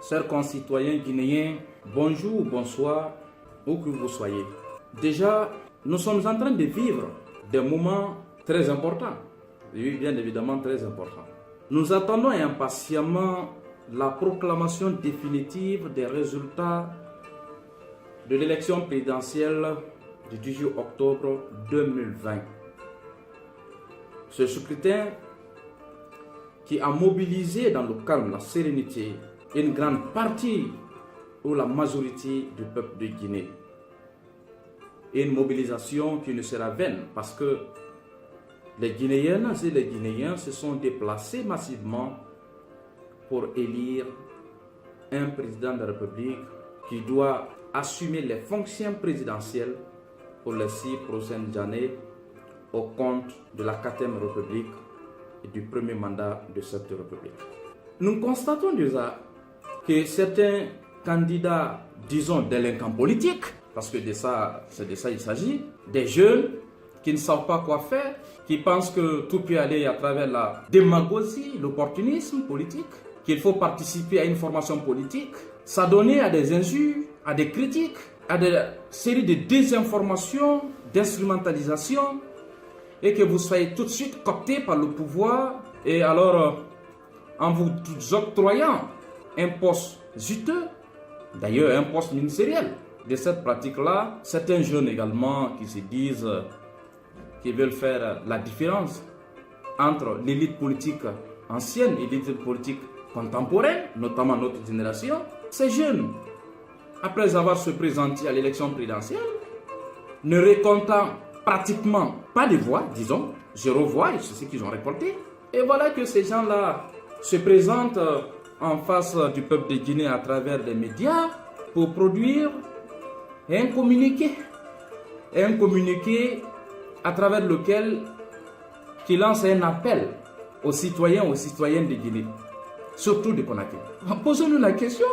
Chers concitoyens guinéens, bonjour, bonsoir, où que vous soyez. Déjà, nous sommes en train de vivre des moments très importants. Oui, bien évidemment très importants. Nous attendons impatiemment la proclamation définitive des résultats de l'élection présidentielle du 18 octobre 2020. Ce scrutin qui a mobilisé dans le calme, la sérénité, une grande partie ou la majorité du peuple de Guinée. Et une mobilisation qui ne sera vaine parce que les Guinéennes et les Guinéens se sont déplacés massivement pour élire un président de la République qui doit assumer les fonctions présidentielles pour les 6 prochaines années au compte de la 4e République et du premier mandat de cette République. Nous constatons déjà que certains candidats, disons délinquants politiques, parce que c'est de ça il s'agit, des jeunes qui ne savent pas quoi faire, qui pensent que tout peut aller à travers la démagogie, l'opportunisme politique, qu'il faut participer à une formation politique, s'adonner à des injures, à des critiques, à des séries de désinformations, d'instrumentalisation, et que vous soyez tout de suite coopté par le pouvoir, et alors en vous octroyant un poste juteux, d'ailleurs un poste ministériel. De cette pratique-là, certains jeunes également qui se disent qu'ils veulent faire la différence entre l'élite politique ancienne et l'élite politique contemporaine, notamment notre génération. Ces jeunes, après avoir se présenté à l'élection présidentielle, ne récoltant pratiquement pas de voix, disons, 0 voix, c'est ce qu'ils ont récolté. Et voilà que ces gens-là se présentent en face du peuple de Guinée à travers les médias pour produire un communiqué à travers lequel qui lance un appel aux citoyens, aux citoyennes de Guinée, surtout de Conakry. Posons-nous la question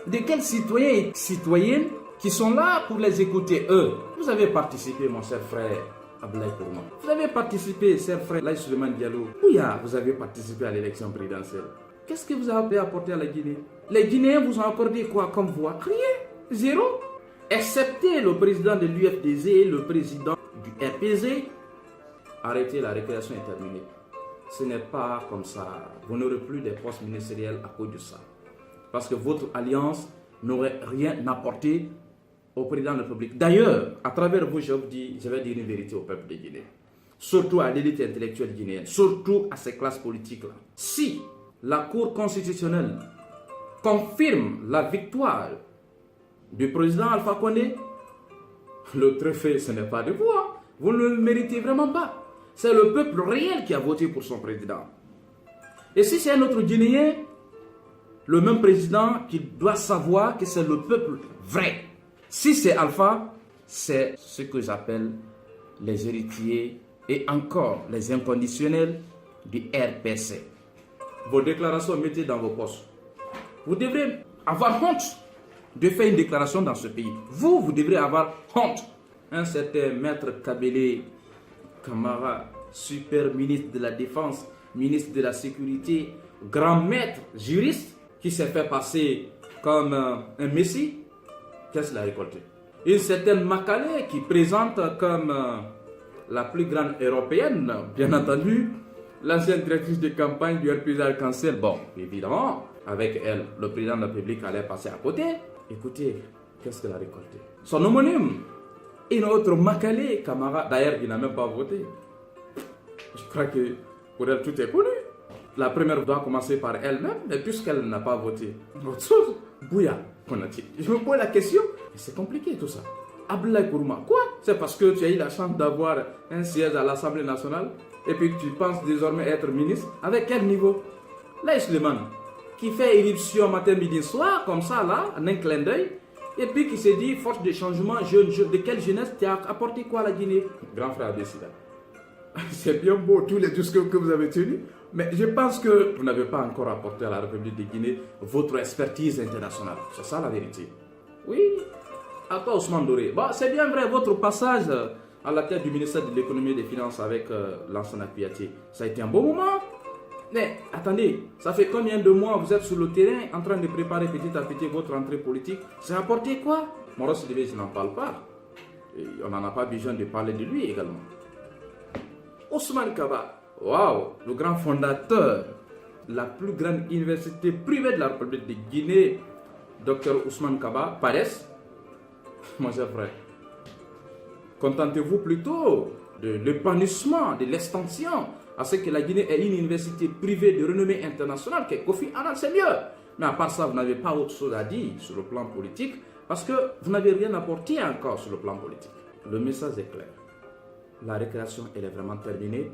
de quels citoyens et citoyennes qui sont là pour les écouter eux. Vous avez participé, mon cher frère Abdoulaye Kourma. Vous avez participé, cher frère Laye Souleymane Diallo. Vous avez participé à l'élection présidentielle. Qu'est-ce que vous avez apporté à la Guinée? Les Guinéens vous ont accordé quoi comme voix? Rien, 0. Excepté le président de l'UFDZ et le président du RPZ. Arrêtez, la récréation est terminée. Ce n'est pas comme ça. Vous n'aurez plus des postes ministériels à cause de ça. Parce que votre alliance n'aurait rien apporté au président de la République. D'ailleurs, à travers vous, je vais dire une vérité au peuple de Guinée. Surtout à l'élite intellectuelle guinéenne. Surtout à ces classes politiques-là. Si la Cour constitutionnelle confirme la victoire du président Alpha Condé, le trophée, ce n'est pas de vous. Vous ne le méritez vraiment pas. C'est le peuple réel qui a voté pour son président. Et si c'est un autre Guinéen, le même président qui doit savoir que c'est le peuple vrai. Si c'est Alpha, c'est ce que j'appelle les héritiers et encore les inconditionnels du RPC. Vos déclarations, mettez dans vos poches. Vous devrez avoir honte de faire une déclaration dans ce pays. Vous devrez avoir honte. Un certain maître Kabele Camara, super ministre de la Défense, ministre de la Sécurité, grand maître juriste, qui s'est fait passer comme un messie, qu'est-ce qu'il a récolté? Une certaine Makale qui présente comme la plus grande européenne, bien entendu, l'ancienne directrice de campagne du RPZ Arc-en-Ciel. Bon, évidemment, avec elle, le président de la République allait passer à côté. Écoutez, qu'est-ce qu'elle a récolté? Son homonyme, une autre Makale Camara, d'ailleurs, il n'a même pas voté. Je crois que pour elle, tout est connu. La première doit commencer par elle-même, mais puisqu'elle n'a pas voté, autre chose, Bouya, qu'on a dit. Je me pose la question, c'est compliqué tout ça. Abdoulaye Kourma, quoi? C'est parce que tu as eu la chance d'avoir un siège à l'Assemblée nationale et puis tu penses désormais être ministre? Avec quel niveau? Laye Souleymane, qui fait éruption matin, midi, soir, comme ça, là, en un clin d'œil, et puis qui se dit, force de changement, de quelle jeunesse tu as apporté quoi à la Guinée? Grand frère décidé. C'est bien beau tous les discours que vous avez tenus, mais je pense que vous n'avez pas encore apporté à la République de Guinée votre expertise internationale. C'est ça la vérité. Oui, à toi Ousmane Doré. Bon, c'est bien vrai, votre passage à la tête du ministère de l'économie et des finances avec l'ancien Appiati, ça a été un bon moment. Mais attendez, ça fait combien de mois vous êtes sur le terrain en train de préparer petit à petit votre entrée politique? Ça a apporté quoi? Moro Sidibé, je n'en parle pas. Et on n'en a pas besoin de parler de lui également. Ousmane Kaba, waouh, le grand fondateur, la plus grande université privée de la République de Guinée, Dr Ousmane Kaba, Pares, mon cher frère, contentez-vous plutôt de l'épanouissement, de l'extension, à ce que la Guinée ait une université privée de renommée internationale, qui est Kofi Annan, c'est mieux. Mais à part ça, vous n'avez pas autre chose à dire sur le plan politique, parce que vous n'avez rien apporté encore sur le plan politique. Le message est clair. La récréation, elle est vraiment terminée.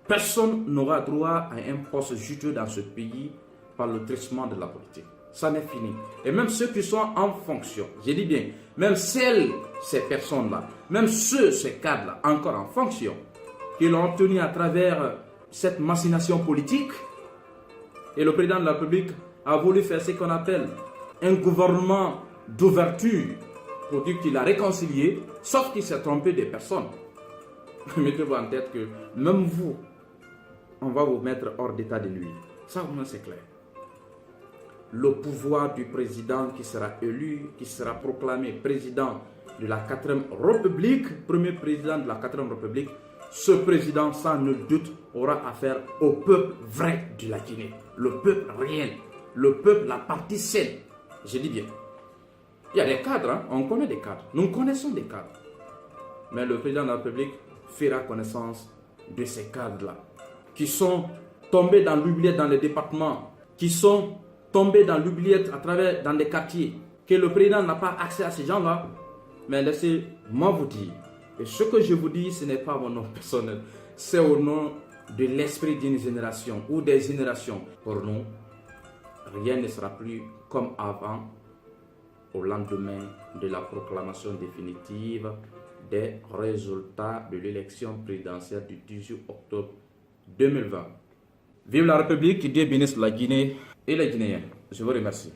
Personne n'aura droit à un poste juteux dans ce pays par le traitement de la politique. Ça n'est fini. Et même ceux qui sont en fonction, je dis bien, même ces personnes-là, même ces cadres-là, encore en fonction, qui l'ont tenu à travers cette machination politique, et le président de la République a voulu faire ce qu'on appelle un gouvernement d'ouverture pour dire qu'il a réconcilié, sauf qu'il s'est trompé des personnes. Mettez-vous en tête que même vous, on va vous mettre hors d'état de nuire. Ça, au moins, c'est clair. Le pouvoir du président qui sera élu, qui sera proclamé président de la 4e République, premier président de la 4e République, ce président, sans nul doute, aura affaire au peuple vrai de la Guinée, le peuple réel, le peuple, la partie saine. Je dis bien. Il y a des cadres, hein? On connaît des cadres, nous connaissons des cadres. Mais le président de la République fera connaissance de ces cadres-là, qui sont tombés dans l'oubliette dans les départements, qui sont tombés dans l'oubliette à travers dans des quartiers, que le président n'a pas accès à ces gens-là. Mais laissez-moi vous dire, et ce que je vous dis, ce n'est pas mon nom personnel, c'est au nom de l'esprit d'une génération ou des générations. Pour nous, rien ne sera plus comme avant au lendemain de la proclamation définitive des résultats de l'élection présidentielle du 18 octobre 2020. Vive la République, que Dieu bénisse la Guinée et les Guinéens. Je vous remercie.